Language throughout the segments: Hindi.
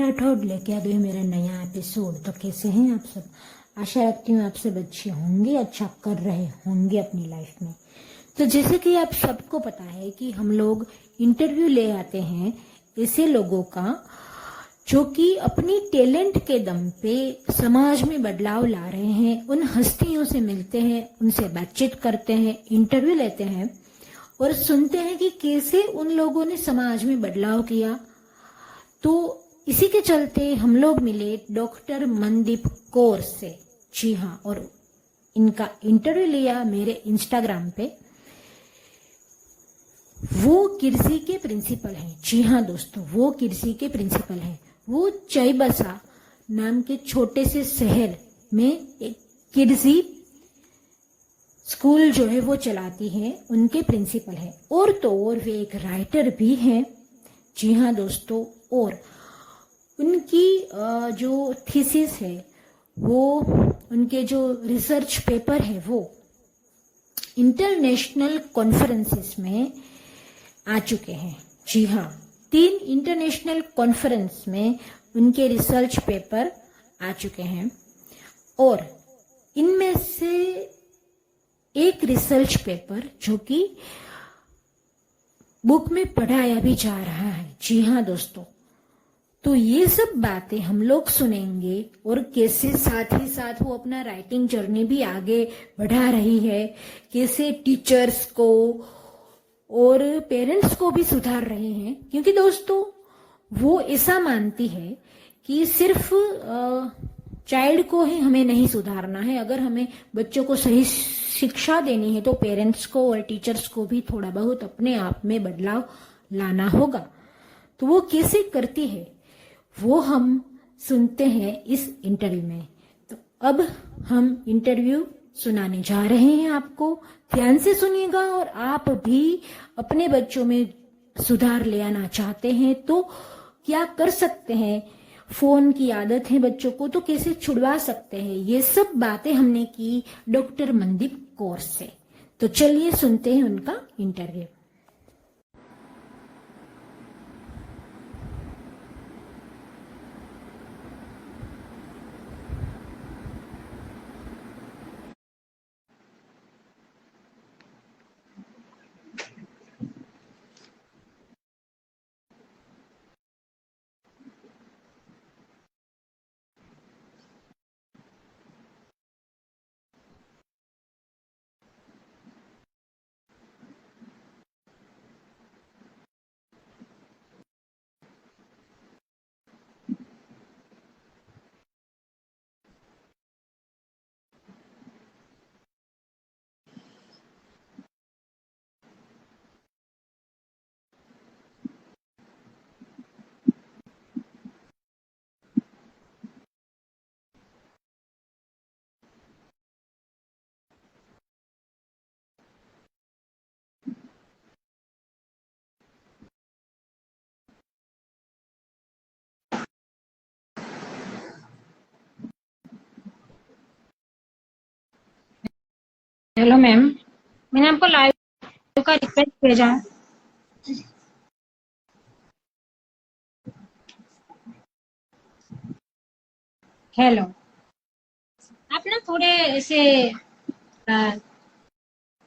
राठौड़ लेके आ गई मेरा नया एपिसोड। तो कैसे हैं आप सब? आशा रखती हूँ आप सब अच्छे होंगे, अच्छा कर रहे होंगे अपनी लाइफ में। तो जैसे कि आप सबको पता है कि हम लोग इंटरव्यू ले आते हैं ऐसे लोगों का जो कि अपनी टैलेंट के दम पे समाज में बदलाव ला रहे हैं। उन हस्तियों से मिलते हैं, उनसे बातचीत करते हैं, इंटरव्यू लेते हैं और सुनते हैं कि कैसे उन लोगों ने समाज में बदलाव किया। तो इसी के चलते हम लोग मिले डॉक्टर मनदीप कौर से। जी हाँ, और इनका इंटरव्यू लिया मेरे इंस्टाग्राम पे। वो किरसी के प्रिंसिपल हैं। जी हाँ दोस्तों, वो किरसी के प्रिंसिपल हैं। वो चाईबासा नाम के छोटे से शहर में एक किरसी स्कूल जो है वो चलाती हैं, उनके प्रिंसिपल हैं। और तो और वे एक राइटर भी हैं। जी हाँ दोस्तों, और उनकी जो थीसिस है, वो उनके जो रिसर्च पेपर है वो इंटरनेशनल कॉन्फ्रेंसेस में आ चुके हैं। जी हाँ, 3 इंटरनेशनल कॉन्फ्रेंस में उनके रिसर्च पेपर आ चुके हैं और इनमें से एक रिसर्च पेपर जो कि बुक में पढ़ाया भी जा रहा है। जी हाँ दोस्तों, तो ये सब बातें हम लोग सुनेंगे और कैसे साथ ही साथ वो अपना राइटिंग जर्नी भी आगे बढ़ा रही है, कैसे टीचर्स को और पेरेंट्स को भी सुधार रहे हैं। क्योंकि दोस्तों वो ऐसा मानती है कि सिर्फ चाइल्ड को ही हमें नहीं सुधारना है, अगर हमें बच्चों को सही शिक्षा देनी है तो पेरेंट्स को और टीचर्स को भी थोड़ा बहुत अपने आप में बदलाव लाना होगा। तो वो कैसे करती है वो हम सुनते हैं इस इंटरव्यू में। तो अब हम इंटरव्यू सुनाने जा रहे हैं आपको। ध्यान से सुनिएगा। और आप भी अपने बच्चों में सुधार ले आना चाहते हैं तो क्या कर सकते हैं? फोन की आदत है बच्चों को, तो कैसे छुड़वा सकते हैं? ये सब बातें हमने की डॉक्टर मनदीप कौर से। तो चलिए सुनते हैं उनका इंटरव्यू। हेलो मैम, मैंने आपको लाइव का रिक्वेस्ट भेजा है। हेलो, आप ना थोड़े ऐसे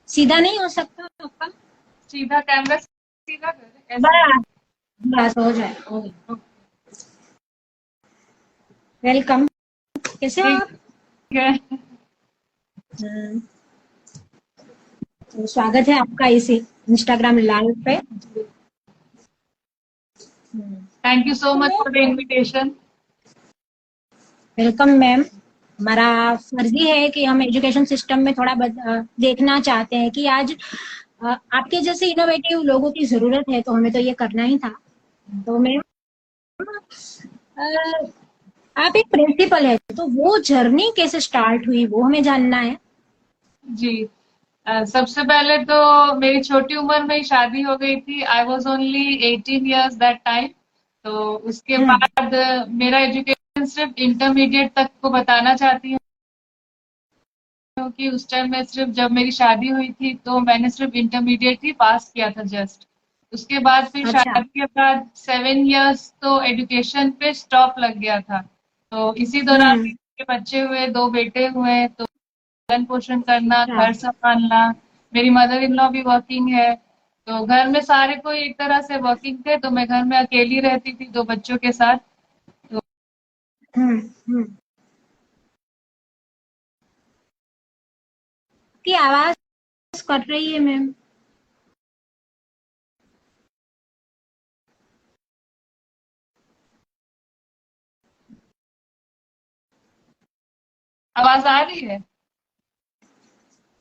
सीधा नहीं हो सकता आपका? सीधा कैमरा सीधा कर ऐसे। बस हो जाए, हो गया। वेलकम, कैसे हो आप? ठीक है। तो स्वागत है आपका इस इंस्टाग्राम लाइव पे। Thank you so much for the invitation. Welcome ma'am. हमारा फर्जी है कि हम एजुकेशन सिस्टम में थोड़ा देखना चाहते हैं कि आज आपके जैसे इनोवेटिव लोगों की जरूरत है, तो हमें तो ये करना ही था। तो मैम, आप एक प्रिंसिपल है, तो वो जर्नी कैसे स्टार्ट हुई वो हमें जानना है। जी, सबसे पहले तो मेरी छोटी उम्र में ही शादी हो गई थी। I was only 18 years that time. तो उसके बाद मेरा एजुकेशन सिर्फ इंटरमीडिएट तक को बताना चाहती हूँ, क्योंकि उस टाइम में सिर्फ जब मेरी शादी हुई थी तो मैंने सिर्फ इंटरमीडिएट ही पास किया था जस्ट। उसके बाद फिर अच्छा। शादी के बाद 7 इयर्स तो एजुकेशन पे स्टॉप लग गया था। तो इसी दौरान हम्म। मेरे बच्चे हुए, 2 बेटे हुए, तो पालन पोषण करना, अच्छा। घर संभालना। मेरी मदर इन लॉ भी वर्किंग है, तो घर में सारे कोई एक तरह से वर्किंग थे, तो मैं घर में अकेली रहती थी 2 बच्चों के साथ। तो हम्म। हम्म। की आवाज कट रही है मैम। आवाज आ रही है?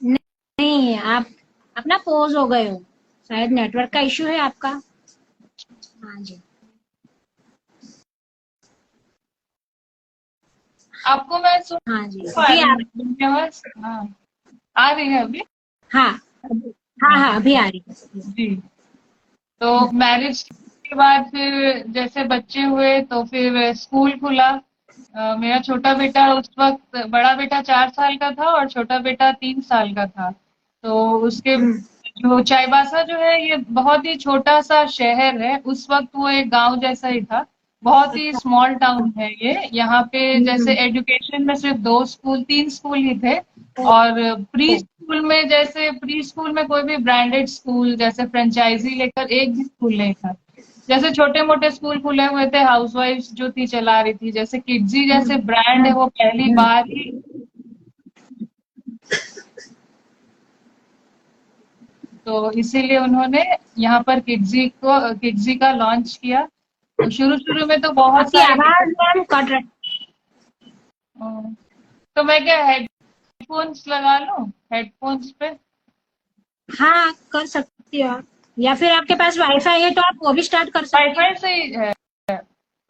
नहीं, आप अपना पोज हो गए हो, शायद नेटवर्क का इश्यू है आपका। हाँ जी। आपको मैं सुन हाँ जी, पा अभी रही हूँ आप। मेरी आवाज? हाँ, आ रही है अभी? हाँ। हाँ हाँ, हाँ अभी आ रही है। जी। तो मैरिज के बाद फिर जैसे बच्चे हुए तो फिर स्कूल खुला। मेरा छोटा बेटा उस वक्त, बड़ा बेटा 4 साल का था और छोटा बेटा 3 साल का था। तो उसके हम्म। जो चाईबासा जो है ये बहुत ही छोटा सा शहर है, उस वक्त वो एक गांव जैसा ही था। बहुत ही अच्छा। स्मॉल टाउन है ये। यहाँ पे जैसे हम्म। एजुकेशन में सिर्फ 2 स्कूल 3 स्कूल ही थे। और प्री स्कूल में कोई भी ब्रांडेड स्कूल जैसे फ्रेंचाइजी लेकर एक भी स्कूल नहीं था। जैसे छोटे मोटे स्कूल खुले हुए थे, हाउसवाइफ्स जो थी चला रही थी, जैसे किड्जी जैसे ब्रांड है वो पहली बार ही, तो इसीलिए उन्होंने यहाँ पर किड्जी का लॉन्च किया। तो शुरू शुरू में तो बहुत आपकी सारे आवाज मैम कट रही। तो मैं क्या हेडफोन्स लगा लूं, हेडफोन्स पे? हाँ, कर सकती हो आप, या फिर आपके पास वाईफाई है तो आप वो भी स्टार्ट कर सकती हो। वाईफाई से ही है,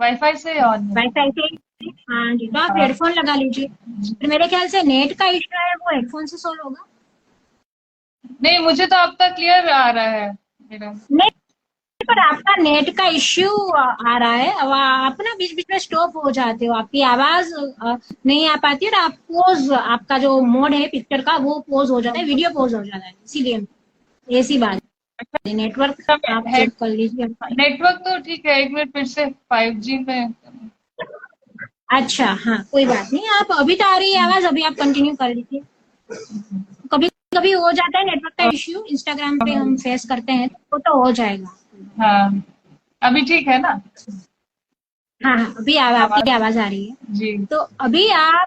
वाईफाई से ही ऑन है। वाईफाई से। हाँ जी, तो आप हाँ हेडफोन लगा लीजिए। फिर मेरे ख्याल से नेट का इश्यू है, वो हेडफोन से सोल्व होगा। नहीं, मुझे तो अब तक क्लियर आ रहा है मेरा। नहीं, पर आपका नेट का इश्यू आ रहा है, अब आप ना बीच बीच में स्टॉप हो जाते हो, आपकी आवाज नहीं आ पाती है, और आप पोज, आपका जो मोड है पिक्चर का वो पोज हो जाता है, वीडियो पोज हो जाता है, इसीलिए ऐसी बात है। नेटवर्क आप हेड चेक कर लीजिए। नेटवर्क तो ठीक है, 1 मिनट फिर से 5G में। अच्छा, हाँ, कोई बात नहीं, आप अभी तो आ रही है आवाज, अभी आप कंटिन्यू कर लीजिए। कभी कभी हो जाता है नेटवर्क का इश्यू, इंस्टाग्राम पे हम फेस करते हैं, तो हो जाएगा। हाँ, अभी ठीक है ना हाँ हाँ, अभी आपकी आवाज? आवाज आ रही है। जी। तो अभी आप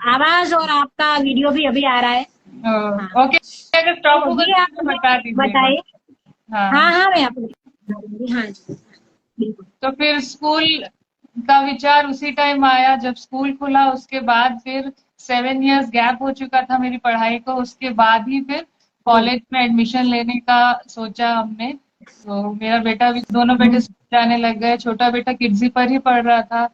आवाज और आपका वीडियो भी अभी आ रहा है। हाँ, ओके, अगर तो स्टॉप होगा अभी तो आप मुझे मुझे बता दीजिएगा। बताइए। हाँ हाँ, हाँ, मैं आपको बता दूंगी। हाँ जी, बिल्कुल। तो फिर स्कूल का विचार उसी टाइम आया जब स्कूल खुला। उसके बाद फिर 7 इयर्स गैप हो चुका था मेरी पढ़ाई को, उसके बाद ही फिर हम्म। कॉलेज में एडमिशन लेने का सोचा हमने। तो मेरा बेटा भी, दोनों बेटे हम्म। स्कूल जाने लग गए, छोटा बेटा किड्जी पर ही पढ़ रहा था।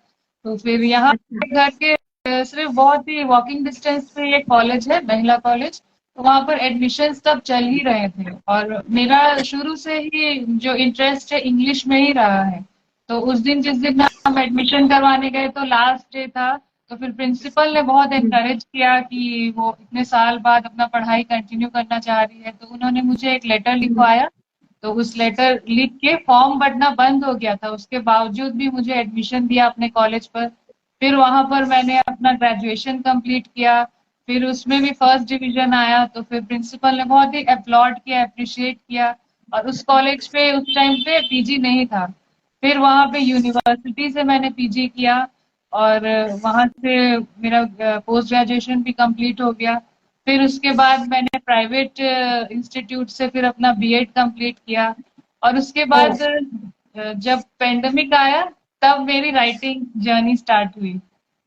तो फिर यहाँ अच्छा। पे घर के सिर्फ बहुत ही वॉकिंग डिस्टेंस पे एक कॉलेज है, महिला कॉलेज। तो वहाँ पर एडमिशन्स तब चल ही रहे थे और मेरा शुरू से ही जो इंटरेस्ट है इंग्लिश में ही रहा है। तो उस दिन जिस दिन हम एडमिशन करवाने गए तो लास्ट डे था। तो फिर प्रिंसिपल ने बहुत हम्म। एनकरेज किया कि वो इतने साल बाद अपना पढ़ाई कंटिन्यू करना चाह रही है, तो उन्होंने मुझे एक लेटर हम्म। लिखवाया। तो उस लेटर लिख के फॉर्म भरना बंद हो गया था, उसके बावजूद भी मुझे एडमिशन दिया अपने कॉलेज पर। फिर वहां पर मैंने अपना ग्रेजुएशन कंप्लीट किया। फिर उसमें भी फर्स्ट डिवीजन आया, तो फिर प्रिंसिपल ने बहुत ही अपलॉड किया, अप्रिशिएट किया। और उस कॉलेज पे उस टाइम पे पीजी नहीं था। फिर वहाँ पे यूनिवर्सिटी से मैंने पीजी किया और वहाँ से मेरा पोस्ट ग्रेजुएशन भी कंप्लीट हो गया। फिर उसके बाद मैंने प्राइवेट इंस्टीट्यूट से फिर अपना बीएड कंप्लीट किया। और उसके ओ। बाद जब पेंडेमिक आया तब मेरी राइटिंग जर्नी स्टार्ट हुई।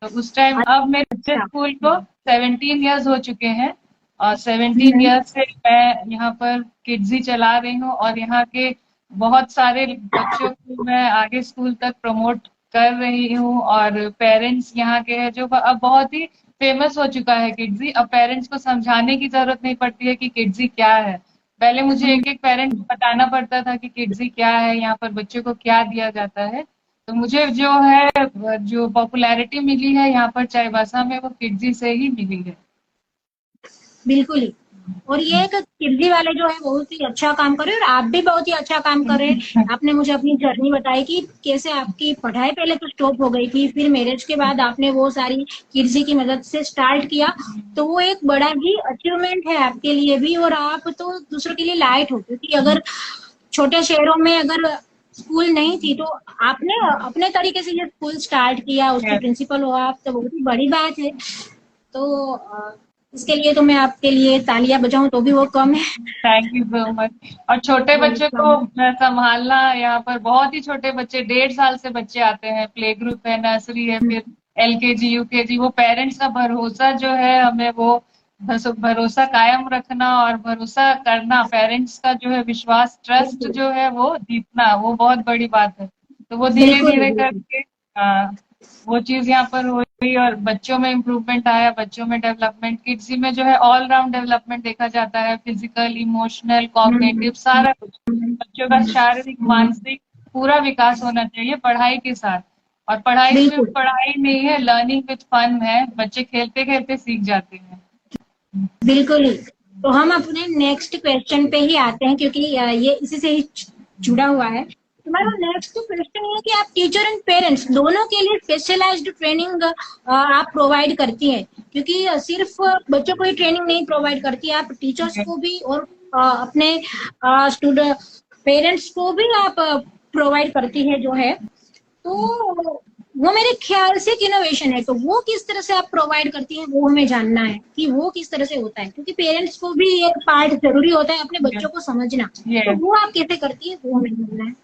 तो उस टाइम, अब मेरे अच्छा। स्कूल को 17 इयर्स हो चुके हैं और 17 हम्म। ईयर्स से मैं यहाँ पर किड्जी चला रही हूँ और यहाँ के बहुत सारे बच्चों को मैं आगे स्कूल तक प्रमोट कर रही हूँ। और पेरेंट्स यहाँ के हैं जो अब बहुत ही फेमस हो चुका है किड्जी। अब पेरेंट्स को समझाने की जरूरत नहीं पड़ती है कि किड्जी क्या है। पहले मुझे एक एक पेरेंट को बताना पड़ता था कि किड्जी क्या है, यहाँ पर बच्चों को क्या दिया जाता है। तो मुझे जो है, जो पॉपुलैरिटी मिली है यहाँ पर चाईबासा में, वो किड्जी से ही मिली है। बिल्कुल ही। और ये एक किड्जी वाले जो है बहुत ही अच्छा काम कर रहे हैं, और आप भी बहुत ही अच्छा काम कर रहे हैं। आपने मुझे अपनी जर्नी बताई कि कैसे आपकी पढ़ाई पहले तो स्टॉप हो गई थी, फिर मैरिज के बाद आपने वो सारी किड्जी की मदद से स्टार्ट किया, तो वो एक बड़ा ही अचीवमेंट है आपके लिए भी, और आप तो दूसरों के लिए लाइट हो, क्योंकि अगर छोटे शहरों में अगर स्कूल नहीं थी तो आपने अपने तरीके से ये स्कूल स्टार्ट किया, उसके Yes. प्रिंसिपल हो आप, तो बहुत ही बड़ी बात है। तो इसके लिए तो मैं आपके लिए तालियां बजाऊं तो भी वो कम है। Thank you so much. और छोटे बच्चों को संभालना, यहाँ पर बहुत ही छोटे बच्चे, 1.5 साल से बच्चे आते हैं, प्ले ग्रुप है, नर्सरी है, फिर LKG UKG, वो पेरेंट्स का भरोसा जो है, हमें वो भरोसा कायम रखना और भरोसा करना, पेरेंट्स का जो है विश्वास, ट्रस्ट जो है वो जीतना, वो बहुत बड़ी बात है। तो वो धीरे बिल्कुल धीरे बिल्कुल। करके वो चीज यहाँ पर हुई और बच्चों में इम्प्रूवमेंट आया, बच्चों में डेवलपमेंट, किड्स में जो है ऑल राउंड डेवलपमेंट देखा जाता है, फिजिकल, इमोशनल, कॉग्निटिव, सारा कुछ। बच्चों का शारीरिक, मानसिक पूरा विकास होना चाहिए पढ़ाई के साथ। और पढ़ाई सिर्फ बिल्कुल पढ़ाई नहीं है, लर्निंग विद फन है, बच्चे खेलते खेलते सीख जाते हैं। बिल्कुल। तो हम अपने नेक्स्ट क्वेश्चन पे ही आते हैं, क्योंकि ये इसी से ही जुड़ा हुआ है। हमारा नेक्स्ट क्वेश्चन ये है कि आप टीचर एंड पेरेंट्स दोनों के लिए स्पेशलाइज्ड ट्रेनिंग आप प्रोवाइड करती हैं, क्योंकि सिर्फ बच्चों को ही ट्रेनिंग नहीं प्रोवाइड करती, आप टीचर्स को भी और अपने स्टूडेंट पेरेंट्स को भी आप प्रोवाइड करती है जो है, तो वो मेरे ख्याल से एक इनोवेशन है। तो वो किस तरह से आप प्रोवाइड करती हैं, वो हमें जानना है कि वो किस तरह से होता है, क्योंकि पेरेंट्स को भी ये पार्ट जरूरी होता है अपने बच्चों को समझना, तो वो आप कैसे करती है वो हमें जानना है।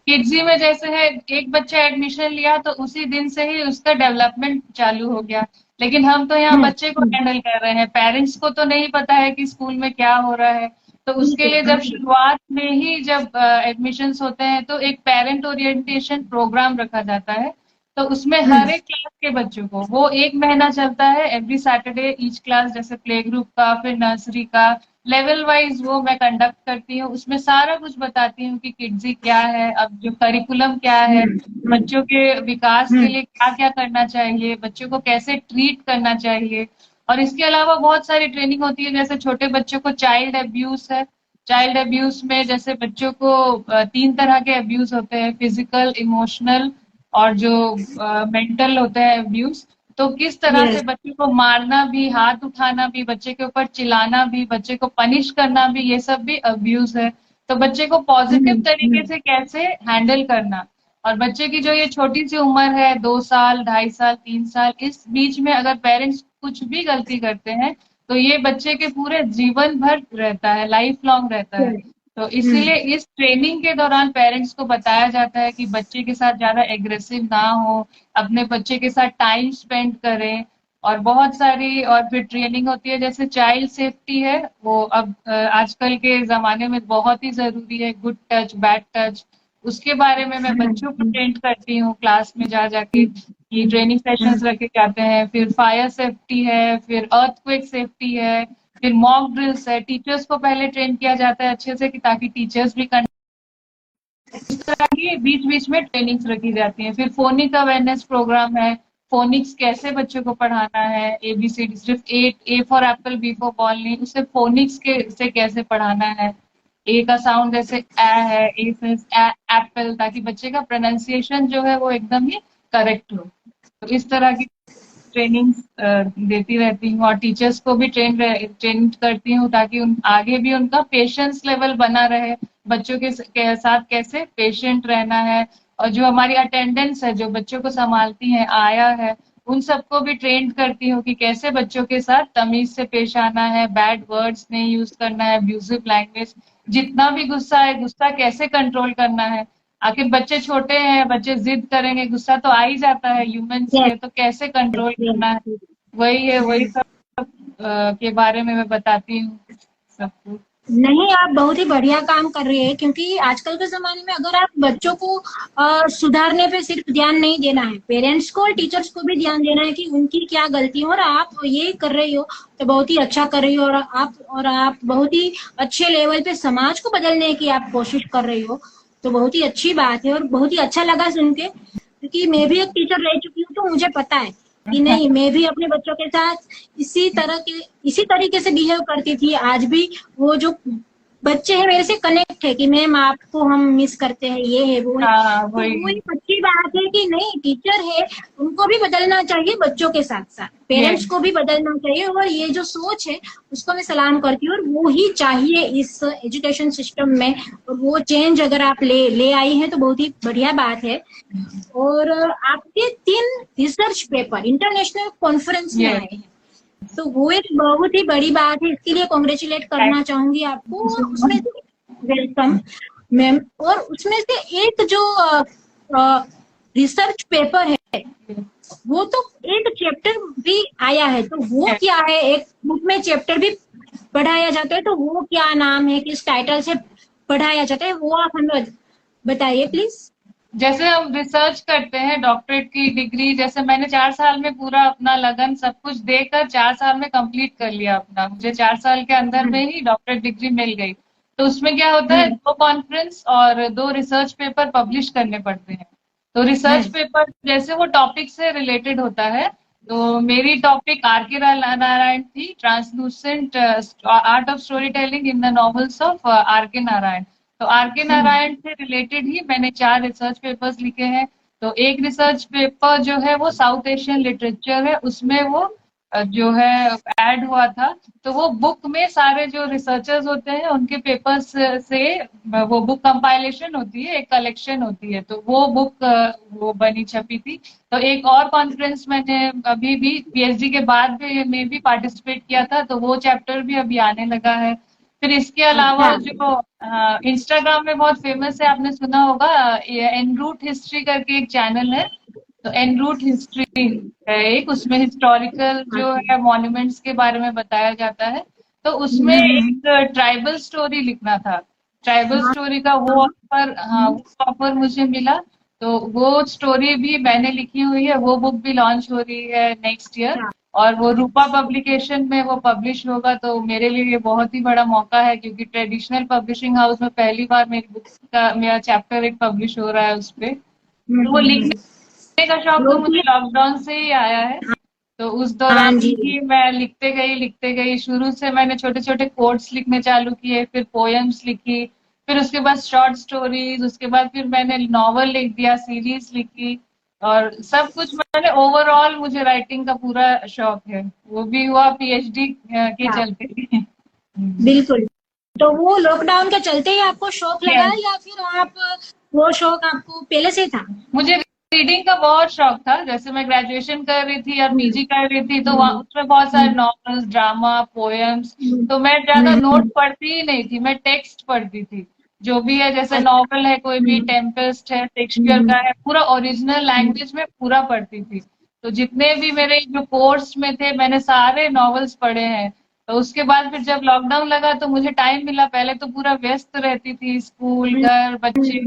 किड्जी में जैसे है, एक बच्चा एडमिशन लिया तो उसी दिन से ही उसका डेवलपमेंट चालू हो गया, लेकिन हम तो यहाँ बच्चे को हैंडल कर रहे हैं, पेरेंट्स को तो नहीं पता है कि स्कूल में क्या हो रहा है। तो उसके लिए जब शुरुआत में ही जब एडमिशन्स होते हैं तो एक पेरेंट ओरिएंटेशन प्रोग्राम रखा जाता है। तो उसमें हर एक क्लास के बच्चों को, वो 1 महीना चलता है, एवरी सैटरडे ईच क्लास, जैसे प्ले ग्रुप का, फिर नर्सरी का, लेवल वाइज वो मैं कंडक्ट करती हूँ। उसमें सारा कुछ बताती हूँ कि किड्जी क्या है, अब जो करिकुलम क्या है, बच्चों के विकास के लिए क्या क्या करना चाहिए, बच्चों को कैसे ट्रीट करना चाहिए। और इसके अलावा बहुत सारी ट्रेनिंग होती है, जैसे छोटे बच्चों को चाइल्ड अब्यूज है, चाइल्ड अब्यूज में जैसे बच्चों को 3 तरह के अब्यूज होते हैं, फिजिकल, इमोशनल और जो मेंटल होते हैं अब्यूज। तो किस तरह से यस। बच्चे को मारना भी, हाथ उठाना भी, बच्चे के ऊपर चिल्लाना भी, बच्चे को पनिश करना भी, ये सब भी अब्यूज है। तो बच्चे को पॉजिटिव तरीके से कैसे हैंडल करना, और बच्चे की जो ये छोटी सी उम्र है, 2 साल, 2.5 साल, 3 साल, इस बीच में अगर पेरेंट्स कुछ भी गलती करते हैं तो ये बच्चे के पूरे जीवन भर रहता है, लाइफ लॉन्ग रहता है। तो इसीलिए इस ट्रेनिंग के दौरान पेरेंट्स को बताया जाता है कि बच्चे के साथ ज्यादा एग्रेसिव ना हो, अपने बच्चे के साथ टाइम स्पेंड करें। और बहुत सारी और फिर ट्रेनिंग होती है, जैसे चाइल्ड सेफ्टी है, वो अब आजकल के जमाने में बहुत ही जरूरी है, गुड टच, बैड टच, उसके बारे में मैं बच्चों को ट्रेन करती हूँ क्लास में जा जाके, ये ट्रेनिंग सेशंस रखे जाते हैं। फिर फायर सेफ्टी है, फिर अर्थक्वेक सेफ्टी है, फिर मॉक ड्रिल्स है, टीचर्स को पहले ट्रेन किया जाता है अच्छे से कि ताकि टीचर्स भी इस तरह की बीच बीच में ट्रेनिंग्स रखी जाती हैं। फिर फोनिक अवेयरनेस प्रोग्राम है, फोनिक्स कैसे बच्चों को पढ़ाना है, ABCD, सिर्फ A for apple, B for ball नहीं, उसे फोनिक्स के से कैसे पढ़ाना है, ए का साउंड जैसे ए है, ए से एप्पल, ताकि बच्चे का प्रोनाउंसिएशन जो है वो एकदम ही करेक्ट हो। तो इस तरह की ट्रेनिंग देती रहती हूँ, और टीचर्स को भी ट्रेन करती हूँ ताकि आगे भी उनका पेशेंस लेवल बना रहे, बच्चों के साथ कैसे पेशेंट रहना है। और जो हमारी अटेंडेंस है, जो बच्चों को संभालती हैं, आया है, उन सबको भी ट्रेन करती हूँ कि कैसे बच्चों के साथ तमीज से पेश आना है, बैड वर्ड्स नहीं यूज करना है, अब्यूजिव लैंग्वेज, जितना भी गुस्सा है, गुस्सा कैसे कंट्रोल करना है। आखिर बच्चे छोटे हैं, बच्चे जिद करेंगे, गुस्सा तो आ ही जाता है ह्यूमंस यस। पे, तो कैसे कंट्रोल करना है, वही है, वही सब के बारे में मैं बताती हूँ सबको। नहीं, आप बहुत ही बढ़िया काम कर रही है, क्योंकि आजकल के जमाने में अगर आप बच्चों को सुधारने पे सिर्फ ध्यान नहीं देना है, पेरेंट्स को और टीचर्स को भी ध्यान देना है कि उनकी क्या गलती है, और आप ये कर रही हो तो बहुत ही अच्छा कर रही हो, और आप बहुत ही अच्छे लेवल पे समाज को बदलने की आप कोशिश कर रही हो, तो बहुत ही अच्छी बात है और बहुत ही अच्छा लगा सुन के, क्योंकि मैं भी एक टीचर रह चुकी हूँ, तो मुझे पता है कि नहीं, मैं भी अपने बच्चों के साथ इसी तरीके से बिहेव करती थी। आज भी वो जो बच्चे हैं मेरे से कनेक्ट है कि मैम आपको हम मिस करते हैं, ये है वो है। हाँ तो वो वही। एक अच्छी बात है कि नहीं, टीचर है उनको भी बदलना चाहिए, बच्चों के साथ साथ पेरेंट्स को भी बदलना चाहिए। और ये जो सोच है उसको मैं सलाम करती हूँ, और वो ही चाहिए इस एजुकेशन सिस्टम में। और वो चेंज अगर आप ले आई हैं तो बहुत ही बढ़िया बात है। और आपके 3 रिसर्च पेपर इंटरनेशनल कॉन्फ्रेंस में आए हैं, तो वो एक बहुत ही बड़ी बात है। इसके लिए कॉन्ग्रेचुलेट करना चाहूंगी आपको। और उसमें वेलकम मैम। और उसमें से एक जो रिसर्च पेपर है वो तो एक चैप्टर भी आया है, तो वो क्या है? एक बुक में चैप्टर भी पढ़ाया जाता है, तो वो क्या नाम है, किस टाइटल से पढ़ाया जाता है, वो आप हमें बताइए प्लीज। जैसे हम रिसर्च करते हैं डॉक्टरेट की डिग्री, जैसे मैंने 4 साल में पूरा अपना लगन सब कुछ देकर 4 साल में कंप्लीट कर लिया अपना, मुझे 4 साल के अंदर में ही डॉक्टरेट डिग्री मिल गई। तो उसमें क्या होता है, 2 कॉन्फ्रेंस और 2 रिसर्च पेपर पब्लिश करने पड़ते हैं। तो रिसर्च पेपर जैसे वो टॉपिक से रिलेटेड होता है, तो मेरी टॉपिक आर के नारायण थी, translucent art of storytelling in the novels of R K Narayan. तो आर के नारायण से रिलेटेड ही मैंने 4 रिसर्च पेपर्स लिखे हैं। तो एक रिसर्च पेपर जो है वो साउथ एशियन लिटरेचर है, उसमें वो जो है ऐड हुआ था। तो वो बुक में सारे जो रिसर्चर्स होते हैं उनके पेपर्स से वो बुक कंपाइलेशन होती है, एक कलेक्शन होती है, तो वो बुक वो बनी छपी थी। तो एक और कॉन्फ्रेंस मैंने अभी भी पीएचडी के बाद भी में भी पार्टिसिपेट किया था, तो वो चैप्टर भी अभी आने लगा है। फिर इसके अलावा जो इंस्टाग्राम में बहुत फेमस है, आपने सुना होगा, एन रूट हिस्ट्री करके एक चैनल है। तो एन रूट हिस्ट्री है एक, उसमें हिस्टोरिकल जो है मॉन्यूमेंट्स के बारे में बताया जाता है। तो उसमें एक ट्राइबल स्टोरी लिखना था, ट्राइबल स्टोरी का वो ऑफर, हाँ वो ऑफर मुझे मिला। तो वो स्टोरी भी मैंने लिखी हुई है, वो बुक भी लॉन्च हो रही है नेक्स्ट ईयर, और वो रूपा पब्लिकेशन में वो पब्लिश होगा। तो मेरे लिए ये बहुत ही बड़ा मौका है, क्योंकि ट्रेडिशनल पब्लिशिंग हाउस में पहली बार मेरी बुक का मेरा चैप्टर एक पब्लिश हो रहा है उस पे। तो वो लिखने का शौक तो मुझे लॉकडाउन से ही आया है। तो उस दौरान ही मैं लिखते गई। शुरू से मैंने छोटे छोटे कोट्स लिखने चालू किए, फिर पोएम्स लिखी, फिर उसके बाद शॉर्ट स्टोरीज, उसके बाद फिर मैंने नॉवल लिख दिया, सीरीज लिखी, और सब कुछ मैंने ओवरऑल, मुझे राइटिंग का पूरा शौक है, वो भी हुआ पीएचडी के चलते। बिल्कुल। तो वो लॉकडाउन के चलते ही आपको शौक लगा, या फिर आप वो शौक आपको पहले से था? मुझे रीडिंग का बहुत शौक था। जैसे मैं ग्रेजुएशन कर रही थी और पीजी कर रही थी, तो वहाँ उसमें बहुत सारे नॉवेल्स, ड्रामा, पोएम्स, तो मैं ज्यादा नोट पढ़ती ही नहीं थी, मैं टेक्स्ट पढ़ती थी। जो भी है, जैसे नॉवेल है कोई भी, टेम्पेस्ट है, शेक्सपियर का है, पूरा ओरिजिनल लैंग्वेज में पूरा पढ़ती थी। तो जितने भी मेरे जो कोर्स में थे, मैंने सारे नॉवेल्स पढ़े हैं। तो उसके बाद फिर जब लॉकडाउन लगा तो मुझे टाइम मिला, पहले तो पूरा व्यस्त रहती थी, स्कूल, घर, बच्चे।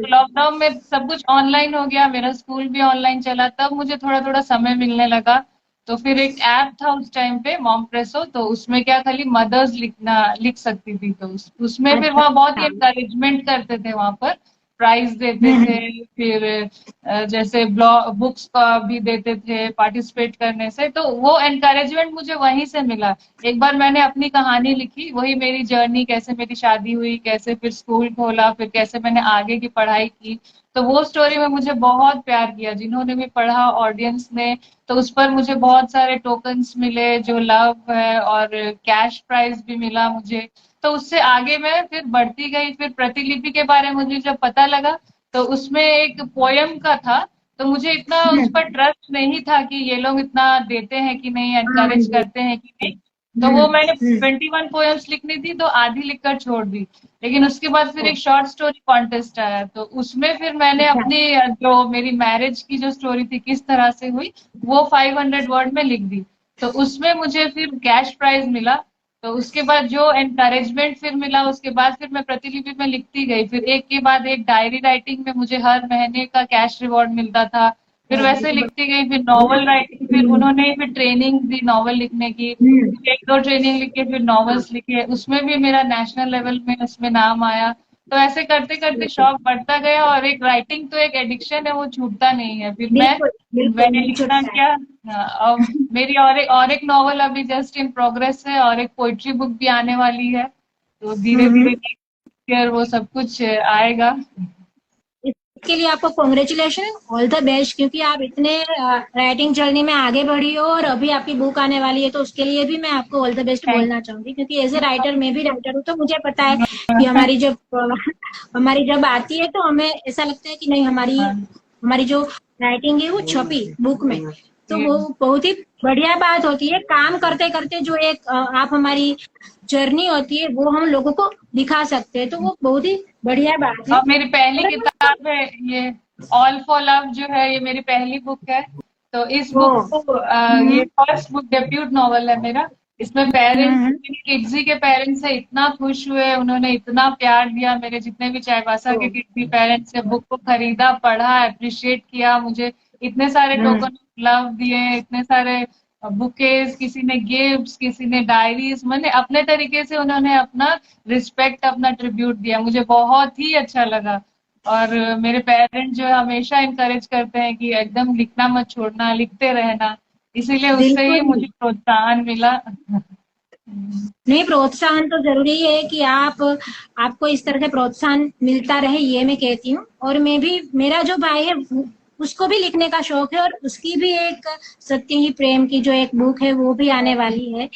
लॉकडाउन में सब कुछ ऑनलाइन हो गया, मेरा स्कूल भी ऑनलाइन चला, तब मुझे थोड़ा थोड़ा समय मिलने लगा। तो फिर एक ऐप था उस टाइम पे, मॉम्प्रेसो, तो उसमें क्या खाली मदर्स लिख सकती थी, तो उसमें फिर वहाँ बहुत ही एनकरेजमेंट करते थे, वहां पर प्राइज देते थे। फिर जैसे बुक्स का भी देते थे पार्टिसिपेट करने से, तो वो एनकरेजमेंट मुझे वहीं से मिला। एक बार मैंने अपनी कहानी लिखी, वही मेरी जर्नी, कैसे मेरी शादी हुई, कैसे फिर स्कूल खोला, फिर कैसे मैंने आगे की पढ़ाई की। तो वो स्टोरी में मुझे बहुत प्यार किया, जिन्होंने भी पढ़ा ऑडियंस ने, तो उस पर मुझे बहुत सारे टोकन्स मिले, जो लव है, और कैश प्राइज भी मिला मुझे। तो उससे आगे मैं फिर बढ़ती गई। फिर प्रतिलिपि के बारे में मुझे जब पता लगा, तो उसमें एक पोयम का था, तो मुझे इतना उस पर ट्रस्ट नहीं था कि ये लोग इतना देते हैं कि नहीं, एनकरेज करते हैं कि नहीं। तो वो मैंने 21 पोएम्स लिखनी थी, तो आधी लिखकर छोड़ दी। लेकिन उसके बाद फिर एक शॉर्ट स्टोरी कॉन्टेस्ट आया, तो उसमें फिर मैंने अपनी जो मेरी मैरिज की जो स्टोरी थी, किस तरह से हुई, वो 500 वर्ड में लिख दी। तो उसमें मुझे फिर कैश प्राइज मिला। तो उसके बाद जो एनकरेजमेंट फिर मिला, उसके बाद फिर मैं प्रतिलिपि में लिखती गई। फिर एक के बाद एक डायरी राइटिंग में मुझे हर महीने का कैश रिवॉर्ड मिलता था। फिर वैसे लिखती गई। फिर नॉवल राइटिंग, फिर उन्होंने फिर ट्रेनिंग दी नॉवल लिखने की, 1-2 ट्रेनिंग लिखे, फिर नॉवेल्स लिखे, उसमें भी मेरा नेशनल लेवल में उसमें नाम आया। तो ऐसे करते करते शौक बढ़ता गया, और एक राइटिंग तो एक एडिक्शन है, वो छूटता नहीं है। फिर बिल्कुल बिल्कुल मैंने नहीं लिखना छूटता है। क्या, अब मेरी और एक नॉवल अभी जस्ट इन प्रोग्रेस है, और एक पोइट्री बुक भी आने वाली है, तो धीरे हम्म। धीरे फिर वो सब कुछ आएगा। इसके लिए आपको कॉन्ग्रेचुलेशन, ऑल द बेस्ट, क्योंकि आप इतने राइटिंग जर्नी में आगे बढ़ी हो और अभी आपकी बुक आने वाली है, तो उसके लिए भी मैं आपको ऑल द बेस्ट थैंक बोलना चाहूंगी, क्योंकि एज ए राइटर, मैं भी राइटर हूँ, तो मुझे पता है कि हमारी जब आती है तो हमें ऐसा लगता है कि नहीं, हमारी हमारी जो राइटिंग है वो छपी बुक में, तो वो बहुत ही बढ़िया बात होती है। काम करते करते जो एक आप हमारी जर्नी होती है वो हम लोगों को दिखा सकते हैं, तो वो बहुत ही बढ़िया बात है। और मेरी पहली और किताब है ये, ऑल फॉर लव जो है, ये मेरी पहली बुक है। तो इस वो बुक को ये फर्स्ट बुक डेब्यूट नॉवल है मेरा। इसमें पेरेंट्स, हम्म, किड्जी के पेरेंट्स से इतना खुश हुए, उन्होंने इतना प्यार दिया, मेरे जितने भी चाईबासा के किड्जी पेरेंट्स से बुक को खरीदा, पढ़ा, अप्रिशिएट किया, मुझे इतने सारे टोकन ऑफ लव दिए, इतने सारे बुकेज, किसी ने गिफ्ट्स, किसी ने डायरीज, मैंने अपने तरीके से उन्होंने अपना रिस्पेक्ट, अपना ट्रिब्यूट दिया, मुझे बहुत ही अच्छा लगा। और मेरे पेरेंट्स जो है हमेशा इनकरेज करते हैं कि एकदम लिखना मत छोड़ना, लिखते रहना, इसीलिए उससे ही बिल्कुल मुझे प्रोत्साहन मिला। नहीं, प्रोत्साहन तो जरूरी है कि आपको इस तरह से प्रोत्साहन मिलता रहे, ये मैं कहती हूँ। और मैं भी, मेरा जो भाई है उसको भी लिखने का शौक है, और उसकी भी एक सत्य ही प्रेम की जो एक बुक है वो भी आने वाली है,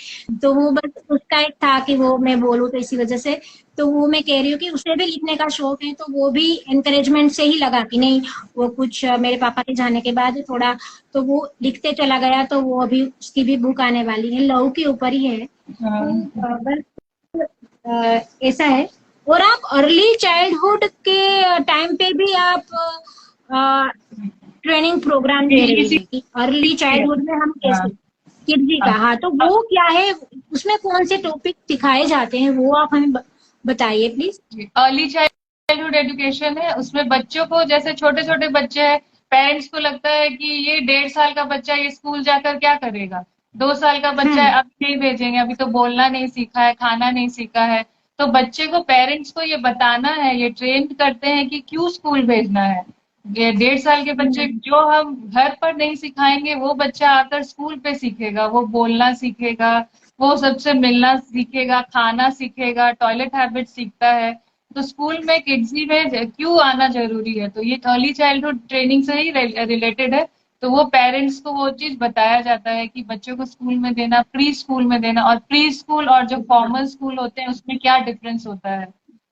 तो वो बस उसका एक था कि वो मैं बोलूँ, तो इसी वजह से तो वो मैं कह रही हूँ कि उसे भी लिखने का शौक है, तो वो भी एनकरेजमेंट से ही लगा कि नहीं, वो कुछ मेरे पापा के जाने के बाद थोड़ा तो वो लिखते चला गया, तो वो अभी उसकी भी बुक आने वाली है, लव के ऊपर ही है। तो बस ऐसा है। और आप अर्ली चाइल्डहुड के टाइम पे भी आप ट्रेनिंग प्रोग्राम दे रही इसी है कि अर्ली चाइल्डहुड में हम हाँ, कैसे, किड्जी का, हाँ, तो वो क्या है, उसमें कौन से टॉपिक सिखाए जाते हैं, वो आप हमें बताइए प्लीज। अर्ली चाइल्डहुड एजुकेशन है, उसमें बच्चों को, जैसे छोटे छोटे बच्चे हैं, पेरेंट्स को लगता है कि ये 1.5 साल का बच्चा ये स्कूल जाकर क्या करेगा, 2 साल का बच्चा है हम्म। अभी नहीं भेजेंगे, अभी तो बोलना नहीं सीखा है, खाना नहीं सीखा है। तो बच्चे को, पेरेंट्स को ये बताना है, ये ट्रेन करते हैं कि क्यों स्कूल भेजना है। ये 1.5 साल के बच्चे, जो हम घर पर नहीं सिखाएंगे वो बच्चा आकर स्कूल पे सीखेगा, वो बोलना सीखेगा, वो सबसे मिलना सीखेगा, खाना सीखेगा, टॉयलेट हैबिट सीखता है। तो स्कूल में, किड्जी में क्यों आना जरूरी है, तो ये अर्ली चाइल्डहुड ट्रेनिंग से ही रिलेटेड है। तो वो पेरेंट्स को वो चीज बताया जाता है कि बच्चों को स्कूल में देना, प्री स्कूल में देना, और प्री स्कूल और जो फॉर्मल स्कूल होते हैं उसमें क्या डिफरेंस होता है।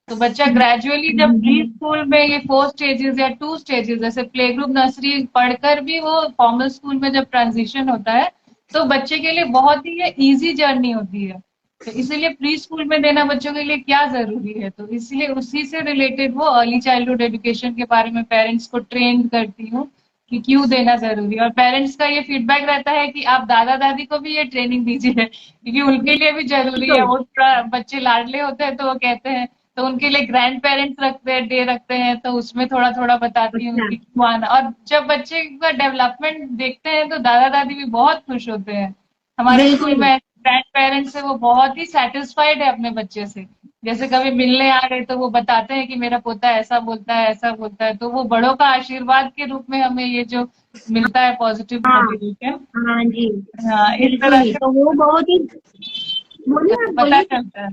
तो बच्चा ग्रेजुअली जब प्री स्कूल में ये 4 स्टेजेस या 2 स्टेजेस, जैसे प्ले ग्रुप, नर्सरी पढ़कर भी वो फॉर्मल स्कूल में जब ट्रांजिशन होता है, तो बच्चे के लिए बहुत ही ये इजी जर्नी होती है। तो इसीलिए प्री स्कूल में देना बच्चों के लिए क्या जरूरी है, तो इसलिए उसी से रिलेटेड वो अर्ली चाइल्डहुड एजुकेशन के बारे में पेरेंट्स को ट्रेन करती हूँ कि क्यों देना जरूरी है। और पेरेंट्स का ये फीडबैक रहता है कि आप दादा दादी को भी ये ट्रेनिंग दीजिए, क्योंकि उनके लिए भी जरूरी है। वो बच्चे लाडले होते हैं तो वो कहते हैं, तो उनके लिए ग्रैंड पेरेंट्स रखते हैं, डे रखते हैं, तो उसमें थोड़ा थोड़ा बताती हूँ अच्छा। कि क्यों आना। और जब बच्चे का डेवलपमेंट देखते हैं तो दादा दादी भी बहुत खुश होते हैं। हमारे स्कूल बिल्कुल। में ग्रैंड पेरेंट्स है, वो बहुत ही सेटिस्फाइड है अपने बच्चे से। जैसे कभी मिलने आ गए तो वो बताते हैं कि मेरा पोता ऐसा बोलता है, ऐसा बोलता है, तो वो बड़ों का आशीर्वाद के रूप में हमें ये जो मिलता है पॉजिटिव हाँ मोटिवेशन। हाँ जी, हाँ, इस बिल्कुल तरह ही, से तो वो बहुत ही, बोलिए आप, पता बोलिए चलता है।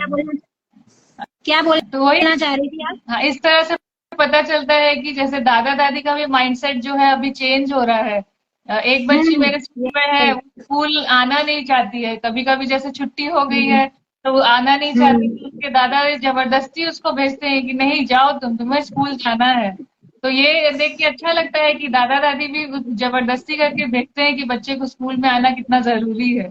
क्या तो वही, बोलना चाह रही थी आप। हाँ, इस तरह से पता चलता है कि जैसे दादा दादी का भी माइंडसेट जो है अभी चेंज हो रहा है। एक बच्ची मेरे स्कूल में है, yes, वो स्कूल आना नहीं चाहती है, कभी कभी जैसे छुट्टी हो गई है तो वो आना नहीं चाहती, तो उसके दादा जबरदस्ती उसको भेजते हैं कि नहीं जाओ तुम, तुम्हें स्कूल जाना है। तो ये देख के अच्छा लगता है कि दादा दादी भी जबरदस्ती करके देखते हैं कि बच्चे को स्कूल में आना कितना जरूरी है।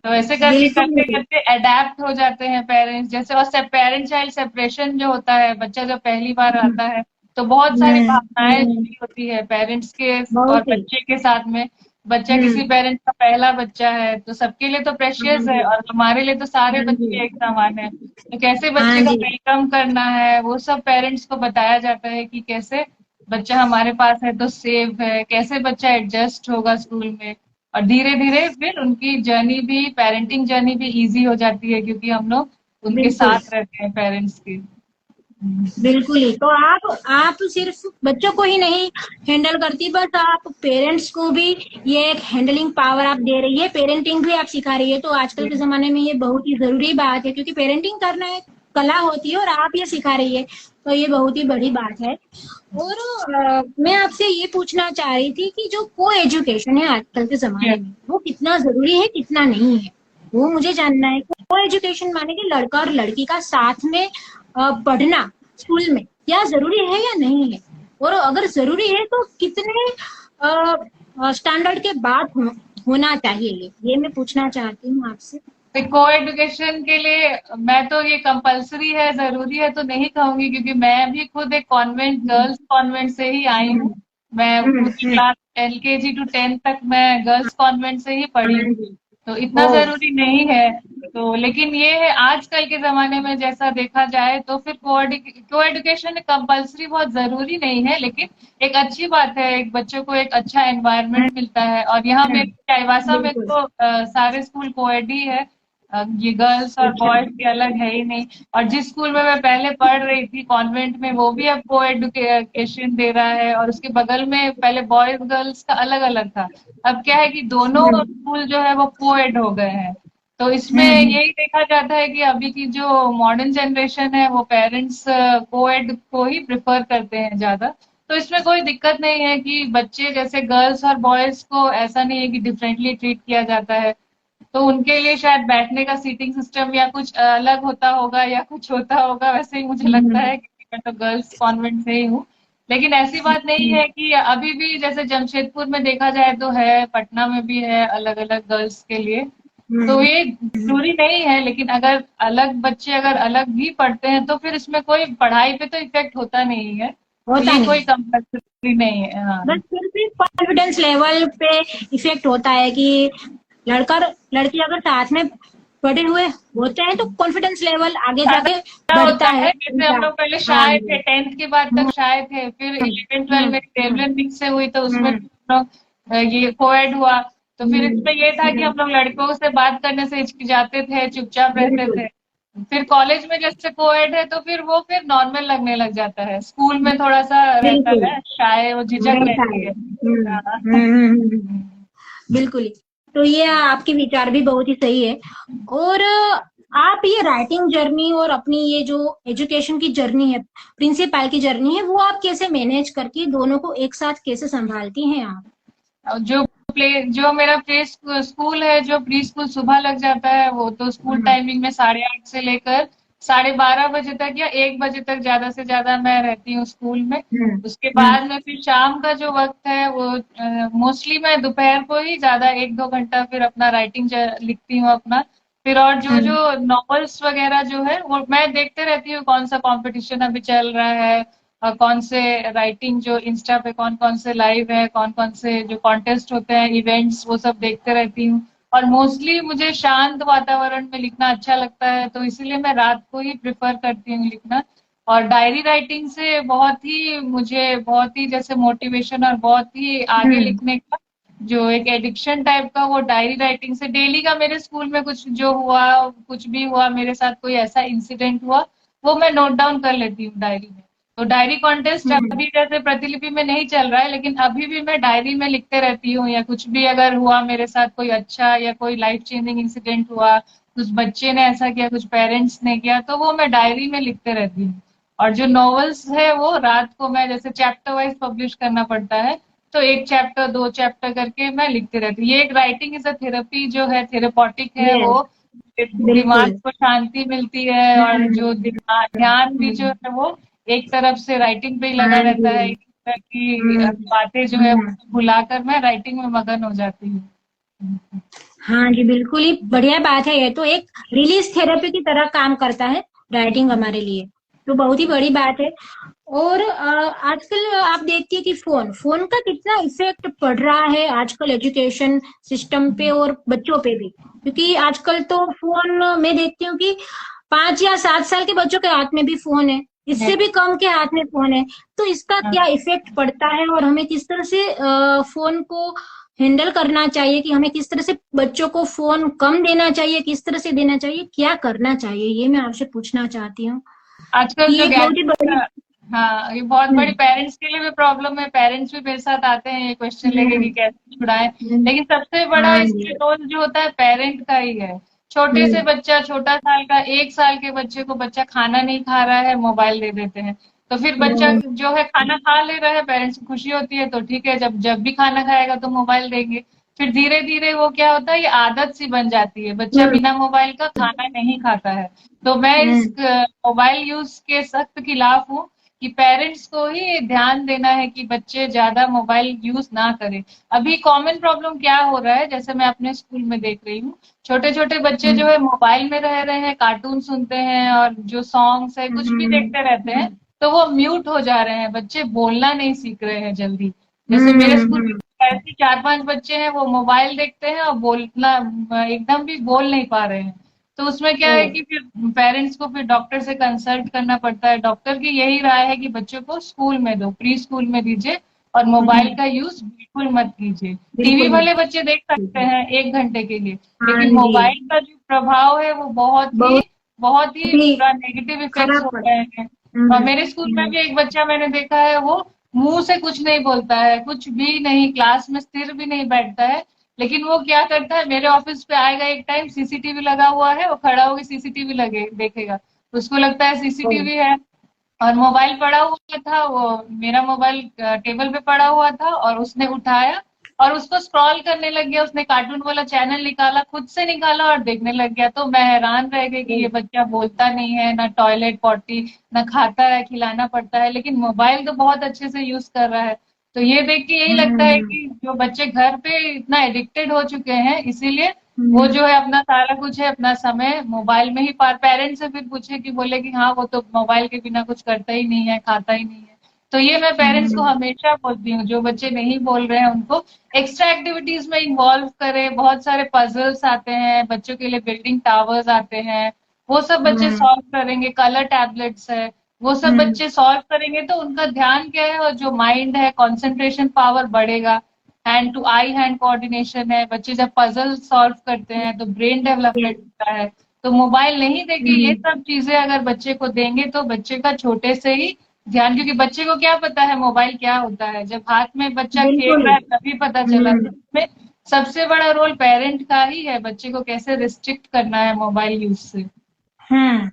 तो ऐसे करके करते बिल्कुल। करते अडेप्ट हो जाते हैं पेरेंट्स जैसे। और पेरेंट चाइल्ड सेपरेशन जो होता है, बच्चा जब पहली बार आता है तो बहुत सारी भावनाएं जुड़ी होती है पेरेंट्स के और बहुत ही। बच्चे के साथ में। बच्चा किसी पेरेंट्स का पहला बच्चा है तो सबके लिए तो हाँ प्रेशियस है, जी, और हमारे लिए तो सारे हाँ जी, बच्चे एक समान है। तो कैसे हाँ बच्चे का जी, वेलकम करना है वो सब पेरेंट्स को बताया जाता है कि कैसे बच्चा हमारे पास है तो सेफ है, कैसे बच्चा एडजस्ट होगा स्कूल में। और धीरे धीरे फिर उनकी जर्नी भी, पेरेंटिंग जर्नी भी इजी हो जाती है, क्योंकि हम लोग उनके बिल्कुल। साथ रहते हैं पेरेंट्स के। बिल्कुल ही। तो आप सिर्फ बच्चों को ही नहीं हैंडल करती, बट आप पेरेंट्स को भी ये एक हैंडलिंग पावर आप दे रही है, पेरेंटिंग भी आप सिखा रही है। तो आजकल के जमाने में ये बहुत ही जरूरी बात है, क्योंकि पेरेंटिंग करना एक कला होती है और आप ये सिखा रही है, तो ये बहुत ही बड़ी बात है। और मैं आपसे ये पूछना चाह रही थी कि जो को एजुकेशन है आजकल के जमाने में, वो कितना जरूरी है, कितना नहीं है, वो मुझे जानना है। को एजुकेशन माने कि लड़का और लड़की का साथ में पढ़ना स्कूल में क्या जरूरी है या नहीं है, और अगर जरूरी है तो कितने स्टैंडर्ड के बाद होना चाहिए, ये मैं पूछना चाहती हूँ आपसे। को एजुकेशन के लिए मैं तो ये कंपलसरी है, जरूरी है तो नहीं कहूंगी, क्योंकि मैं भी खुद एक कॉन्वेंट, गर्ल्स कॉन्वेंट से ही आई हूँ। मैं पूरी क्लास LKG to 10 तक मैं गर्ल्स कॉन्वेंट से ही पढ़ी हूँ, तो इतना जरूरी नहीं है। तो लेकिन ये है आजकल के जमाने में जैसा देखा जाए तो फिर को एजुकेशन कंपलसरी बहुत जरूरी नहीं है, लेकिन एक अच्छी बात है, एक बच्चों को एक अच्छा एनवायरनमेंट मिलता है। और यहाँ मेरे चाईबासा में तो सारे स्कूल कोएड ही है, ये गर्ल्स और बॉयज की अलग है ही नहीं। और जिस स्कूल में मैं पहले पढ़ रही थी कॉन्वेंट में, वो भी अब को एजुकेशन दे रहा है, और उसके बगल में पहले बॉयज गर्ल्स का अलग अलग था, अब क्या है कि दोनों स्कूल जो है वो कोएड हो गए हैं। तो इसमें यही देखा जाता है कि अभी की जो मॉडर्न जनरेशन है वो पेरेंट्स कोएड को ही प्रेफर करते हैं ज्यादा। तो इसमें कोई दिक्कत नहीं है कि बच्चे जैसे गर्ल्स और बॉयज को ऐसा नहीं है कि डिफरेंटली ट्रीट किया जाता है। तो उनके लिए शायद बैठने का सीटिंग सिस्टम या कुछ अलग होता होगा या कुछ होता होगा, वैसे ही मुझे लगता है, क्योंकि मैं तो गर्ल्स कॉन्वेंट से ही हूँ। लेकिन ऐसी बात नहीं है कि अभी भी जैसे जमशेदपुर में देखा जाए तो है, पटना में भी है अलग अलग गर्ल्स के लिए। तो ये जरूरी नहीं है, लेकिन अगर अलग बच्चे अगर अलग भी पढ़ते हैं तो फिर इसमें कोई पढ़ाई पे तो इफेक्ट होता नहीं है, तो होता ये नहीं, कोई कंपल्सरी नहीं है। हाँ, बस फिर भी कॉन्फिडेंस लेवल पे इफेक्ट होता है कि लड़का लड़की अगर साथ में पढ़े हुए होते हैं तो कॉन्फिडेंस लेवल आगे जाके क्या बढ़ता होता है है, जैसे हम उनका। लोग पहले हाँ शाय थे, 10th के बाद तक शाय थे, फिर 11 12 में टेबलेट मिक्स से हुई तो उसमें हम लोग ये कोएड हुआ। तो फिर इसमें ये था कि हम लोग लड़कों से बात करने से हिचकिचाते थे, चुपचाप रहते बिल्कुल थे। फिर कॉलेज में जैसे कोएड है तो फिर वो फिर नॉर्मल लगने लग जाता है, स्कूल में थोड़ा सा रहता बिल्कुल है, शाय वो झिझक रहता रहती है। है। हाँ। बिल्कुल। तो ये आपके विचार भी बहुत ही सही है। और आप ये राइटिंग जर्नी और अपनी ये जो एजुकेशन की जर्नी है, प्रिंसिपल की जर्नी है, वो आप कैसे मैनेज करके दोनों को एक साथ कैसे संभालती हैं आप? जो मेरा प्ले स्कूल है, जो प्री स्कूल सुबह लग जाता है, वो तो स्कूल टाइमिंग में 8:30 से लेकर 12:30 बजे तक या 1 बजे तक ज्यादा से ज्यादा मैं रहती हूँ स्कूल में। उसके बाद में फिर शाम का जो वक्त है वो मोस्टली मैं दोपहर को ही ज्यादा 1-2 घंटा फिर अपना राइटिंग लिखती हूँ अपना। फिर और जो जो नॉवेल्स वगैरह जो है वो मैं देखते रहती हूँ, कौन सा कंपटीशन अभी चल रहा है, कौन से राइटिंग जो इंस्टा पे कौन कौन से लाइव है, कौन कौन से जो कॉन्टेस्ट होते हैं, इवेंट्स, वो सब देखते रहती हूँ। और मोस्टली मुझे शांत वातावरण में लिखना अच्छा लगता है, तो इसीलिए मैं रात को ही प्रेफर करती हूँ लिखना। और डायरी राइटिंग से बहुत ही जैसे मोटिवेशन और बहुत ही आगे लिखने का जो एक एडिक्शन टाइप का, वो डायरी राइटिंग से डेली का, मेरे स्कूल में कुछ जो हुआ, कुछ भी हुआ मेरे साथ, कोई ऐसा इंसिडेंट हुआ, वो मैं नोट डाउन कर लेती हूँ डायरी में। तो डायरी कॉन्टेस्ट अभी जैसे प्रतिलिपि में नहीं चल रहा है, लेकिन अभी भी मैं डायरी में लिखते रहती हूँ, या कुछ भी अगर हुआ मेरे साथ कोई अच्छा या कोई लाइफ चेंजिंग इंसिडेंट हुआ, कुछ बच्चे ने ऐसा किया, कुछ पेरेंट्स ने किया, तो वो मैं डायरी में लिखते रहती हूँ। और जो नॉवेल्स है वो रात को मैं जैसे चैप्टर वाइज पब्लिश करना पड़ता है, तो 1 चैप्टर 2 चैप्टर करके मैं लिखते रहती हूँ। ये एक राइटिंग इज अ थेरेपी जो है, थेरेपॉटिक है यस, वो, दिमाग बिल्कुल। को शांति मिलती है, और जो दिमाग ध्यान भी जो है वो एक तरफ से राइटिंग पे ही लगा हाँ रहता है, जी। एक तरह की बातें जो है भुलाकर मैं राइटिंग में मगन हो जाती हूँ। हाँ जी, बिल्कुल ही बढ़िया बात है। ये तो एक रिलीज थेरेपी की तरह काम करता है राइटिंग हमारे लिए, तो बहुत ही बड़ी बात है। और आजकल आप देखती है कि फोन फोन का कितना इफेक्ट पड़ रहा है आजकल एजुकेशन सिस्टम पे और बच्चों पे भी, क्योंकि आजकल तो फोन मैं देखती हूँ कि 5 या 7 साल के बच्चों के हाथ में भी फोन है, इससे भी कम के हाथ में फोन है। तो इसका क्या इफेक्ट पड़ता है और हमें किस तरह से फोन को हैंडल करना चाहिए, कि हमें किस तरह से बच्चों को फोन कम देना चाहिए, किस तरह से देना चाहिए, क्या करना चाहिए, ये मैं आपसे पूछना चाहती हूँ। आजकल ये जो एक बहुत ही गैजेट, बड़ी। हाँ ये बहुत बड़ी पेरेंट्स के लिए भी प्रॉब्लम है। पेरेंट्स भी मेरे साथ आते हैं ये क्वेश्चन लेके कि कैसे छुड़ाएं, लेकिन सबसे बड़ा हाँ इसमें जी। रोल जो होता है पेरेंट का ही है। छोटे से बच्चा, छोटा साल का, 1 साल के बच्चे को बच्चा खाना नहीं खा रहा है, मोबाइल दे देते हैं। तो फिर बच्चा जो है खाना खा ले रहा है, पेरेंट्स को खुशी होती है, तो ठीक है, जब जब भी खाना खाएगा तो मोबाइल देंगे। फिर धीरे धीरे वो क्या होता है, ये आदत सी बन जाती है, बच्चा बिना मोबाइल का खाना नहीं खाता है। तो मैं इस मोबाइल यूज के सख्त खिलाफ हूँ कि पेरेंट्स को ही ध्यान देना है कि बच्चे ज्यादा मोबाइल यूज ना करें। अभी कॉमन प्रॉब्लम क्या हो रहा है, जैसे मैं अपने स्कूल में देख रही हूँ, छोटे छोटे बच्चे जो है मोबाइल में रह रहे हैं, कार्टून सुनते हैं और जो सॉन्ग्स है कुछ भी देखते रहते हैं, तो वो म्यूट हो जा रहे हैं, बच्चे बोलना नहीं सीख रहे हैं जल्दी। जैसे मेरे स्कूल में ऐसे 4-5 बच्चे हैं, वो मोबाइल देखते हैं और बोलना एकदम भी बोल नहीं पा रहे हैं। तो उसमें क्या है कि फिर पेरेंट्स को फिर डॉक्टर से कंसल्ट करना पड़ता है। डॉक्टर की यही राय है कि बच्चों को स्कूल में दो, प्री स्कूल में दीजिए, और मोबाइल का यूज बिल्कुल मत कीजिए। टीवी बिल्कुल। भले बच्चे देख सकते हैं 1 घंटे के लिए, हाँ लेकिन जी। मोबाइल का जो प्रभाव है वो बहुत बहुत ही ही बुरा नेगेटिव इफेक्ट्स खराब हो पड़। रहे हैं। और मेरे स्कूल में भी एक बच्चा मैंने देखा है, वो मुंह से कुछ नहीं बोलता है, कुछ भी नहीं, क्लास में स्थिर भी नहीं बैठता है, लेकिन वो क्या करता है, मेरे ऑफिस पे आएगा एक टाइम, सीसीटीवी लगा हुआ है, वो खड़ा होकर सीसीटीवी लगे देखेगा, उसको लगता है सीसीटीवी है। और मोबाइल पड़ा हुआ था, वो मेरा मोबाइल टेबल पे पड़ा हुआ था, और उसने उठाया और उसको स्क्रॉल करने लग गया, उसने कार्टून वाला चैनल निकाला, खुद से निकाला और देखने लग गया। तो मैं हैरान रह गई कि ये बच्चा बोलता नहीं है, ना टॉयलेट पॉटी, ना खाता है, खिलाना पड़ता है, लेकिन मोबाइल तो बहुत अच्छे से यूज कर रहा है। तो ये देख के यही लगता है कि जो बच्चे घर पे इतना एडिक्टेड हो चुके हैं, इसीलिए वो जो है अपना सारा कुछ है, अपना समय मोबाइल में ही पार। पेरेंट्स से फिर पूछे कि बोले कि हाँ वो तो मोबाइल के बिना कुछ करता ही नहीं है, खाता ही नहीं है। तो ये मैं पेरेंट्स को हमेशा बोलती हूँ, जो बच्चे नहीं बोल रहे हैं उनको एक्स्ट्रा एक्टिविटीज में इन्वॉल्व करें। बहुत सारे पजल्स आते हैं बच्चों के लिए, बिल्डिंग टावर्स आते हैं, वो सब बच्चे सॉल्व करेंगे। कलर टैबलेट्स है, वो सब बच्चे सॉल्व करेंगे तो उनका ध्यान क्या है, और जो माइंड है, कंसंट्रेशन पावर बढ़ेगा। Hand to eye hand coordination है, बच्चे जब पजल सॉल्व करते हैं तो ब्रेन डेवलपमेंट होता है। तो मोबाइल नहीं देके ये सब चीजें अगर बच्चे को देंगे तो बच्चे का छोटे से ही ध्यान, क्योंकि बच्चे को क्या पता है मोबाइल क्या होता है, जब हाथ में बच्चा खेल बिल्कुल। रहा है तभी पता चला। तो इसमें सबसे बड़ा रोल पेरेंट का ही है, बच्चे को कैसे रिस्ट्रिक्ट करना है मोबाइल यूज से। हम्म।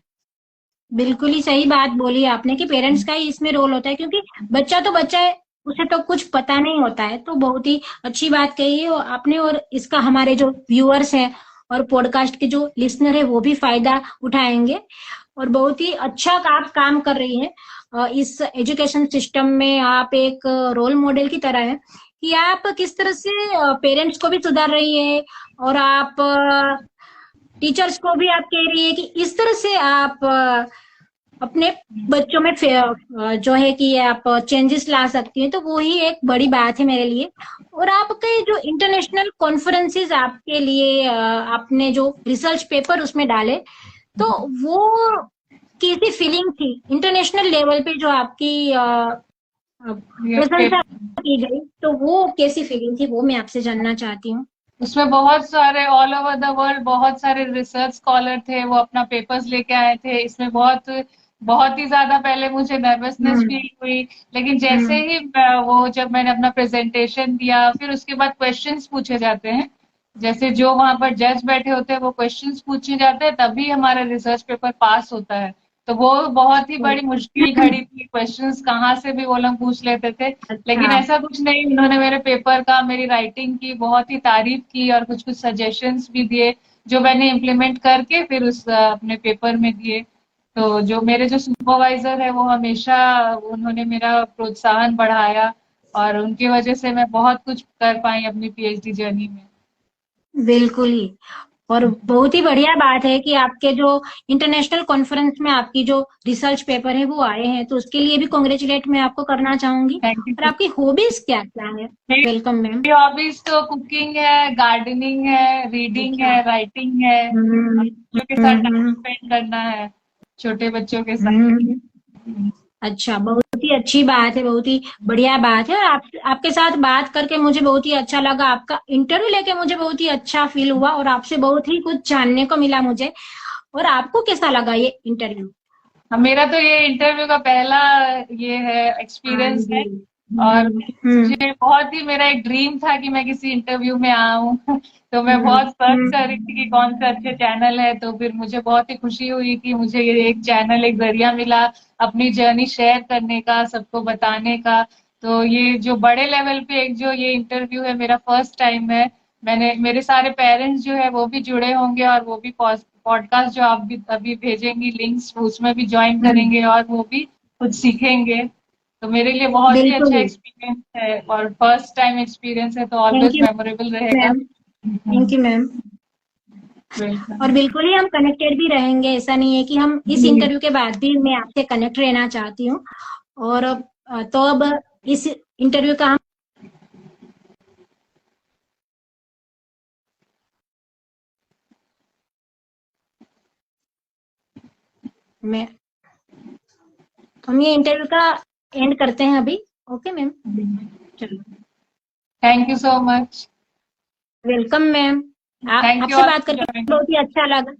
बिल्कुल ही सही बात बोली आपने कि पेरेंट्स का ही इसमें रोल होता है, क्योंकि बच्चा तो बच्चा है, उसे तो कुछ पता नहीं होता है। तो बहुत ही अच्छी बात कही है आपने, और इसका हमारे जो व्यूअर्स हैं और पॉडकास्ट के जो लिसनर है वो भी फायदा उठाएंगे। और बहुत ही अच्छा आप काम कर रही है। इस एजुकेशन सिस्टम में आप एक रोल मॉडल की तरह है कि आप किस तरह से पेरेंट्स को भी सुधार रही है, और आप टीचर्स को भी आप कह रही है कि इस तरह से आप अपने बच्चों में जो है कि आप चेंजेस ला सकती हैं। तो वो ही एक बड़ी बात है मेरे लिए। और आपके जो इंटरनेशनल कॉन्फ्रेंसेस आपके लिए आपने जो रिसर्च पेपर उसमें डाले, तो वो कैसी फीलिंग थी इंटरनेशनल लेवल पे जो आपकी प्रशंसा की गई, तो वो कैसी फीलिंग थी, वो मैं आपसे जानना चाहती हूँ। उसमें बहुत सारे ऑल ओवर द वर्ल्ड बहुत सारे रिसर्च स्कॉलर थे, वो अपना पेपर्स लेके आए थे। इसमें बहुत बहुत ही ज्यादा पहले मुझे नर्वसनेस फील हुई, लेकिन जैसे ही वो जब मैंने अपना प्रेजेंटेशन दिया, फिर उसके बाद क्वेश्चंस पूछे जाते हैं, जैसे जो वहां पर जज बैठे होते हैं वो क्वेश्चंस पूछे जाते हैं, तभी हमारा रिसर्च पेपर पास होता है। तो वो बहुत ही बड़ी मुश्किल घड़ी थी, क्वेश्चंस कहाँ से भी वो लोग पूछ लेते थे। लेकिन अच्छा। ऐसा कुछ नहीं, उन्होंने मेरे पेपर का, मेरी राइटिंग की बहुत ही तारीफ की और कुछ कुछ सजेशंस भी दिए, जो मैंने इम्प्लीमेंट करके फिर उस अपने पेपर में दिए। तो जो मेरे जो सुपरवाइजर है वो हमेशा उन्होंने मेरा प्रोत्साहन बढ़ाया, और उनकी वजह से मैं बहुत कुछ कर पाई अपनी पीएचडी जर्नी में। बिल्कुल ही। और बहुत ही बढ़िया बात है कि आपके जो इंटरनेशनल कॉन्फ्रेंस में आपकी जो रिसर्च पेपर है वो आए हैं, तो उसके लिए भी कॉन्ग्रेचुलेट मैं आपको करना चाहूंगी। थैंक और यू। आपकी हॉबीज क्या क्या है? Welcome ma'am. मेरी हॉबीज तो कुकिंग है, गार्डनिंग है, रीडिंग अच्छा। है, राइटिंग है, और हम्म। बच्चों के साथ टाइम हम्म। स्पेंड करना है, छोटे बच्चों के साथ। हम्म। अच्छा, बहुत ही अच्छी बात है, बहुत ही बढ़िया बात है। और आपके साथ बात करके मुझे बहुत ही अच्छा लगा, आपका इंटरव्यू लेके मुझे बहुत ही अच्छा फील हुआ, और आपसे बहुत ही कुछ जानने को मिला मुझे। और आपको कैसा लगा ये इंटरव्यू? मेरा तो ये इंटरव्यू का पहला ये है हाँ एक्सपीरियंस है। जी। और हम्म मुझे बहुत ही मेरा एक ड्रीम था कि मैं किसी इंटरव्यू में आऊं तो मैं हम्म बहुत सर्च कर रही थी कि हम्म कौन से अच्छे चैनल है, तो फिर मुझे बहुत ही खुशी हुई कि मुझे ये एक चैनल, एक जरिया मिला अपनी जर्नी शेयर करने का, सबको बताने का। तो ये जो बड़े लेवल पे एक जो ये इंटरव्यू है, मेरा फर्स्ट टाइम है। मैंने, मेरे सारे पेरेंट्स जो है वो भी जुड़े होंगे और वो भी पॉडकास्ट जो आप भी अभी भेजेंगी लिंक्स, उसमें भी ज्वाइन हम्म, करेंगे और वो भी कुछ सीखेंगे। तो मेरे लिए बहुत ही अच्छा बिल्कुल। एक्सपीरियंस है और फर्स्ट टाइम एक्सपीरियंस है, तो थैंक ऑलवेज यू मेमोरेबल रहेगा। मैम। Thank you ma'am. और वेलकम। बिल्कुल ही हम कनेक्टेड भी रहेंगे, ऐसा नहीं है कि हम इस जी। इंटरव्यू के बाद भी मैं आपसे कनेक्ट रहना चाहती हूँ। और तो अब इस इंटरव्यू का हम मैं हम ये इंटरव्यू का एंड करते हैं अभी। ओके मैम, चलो। Thank you so much. Welcome ma'am. Thank you आपसे ऑल बात फॉर करके ज्वाइनिंग। बहुत ही अच्छा लगा।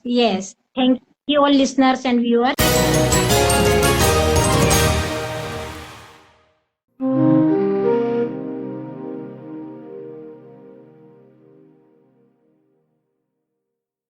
Yes, thank you all listeners and viewers.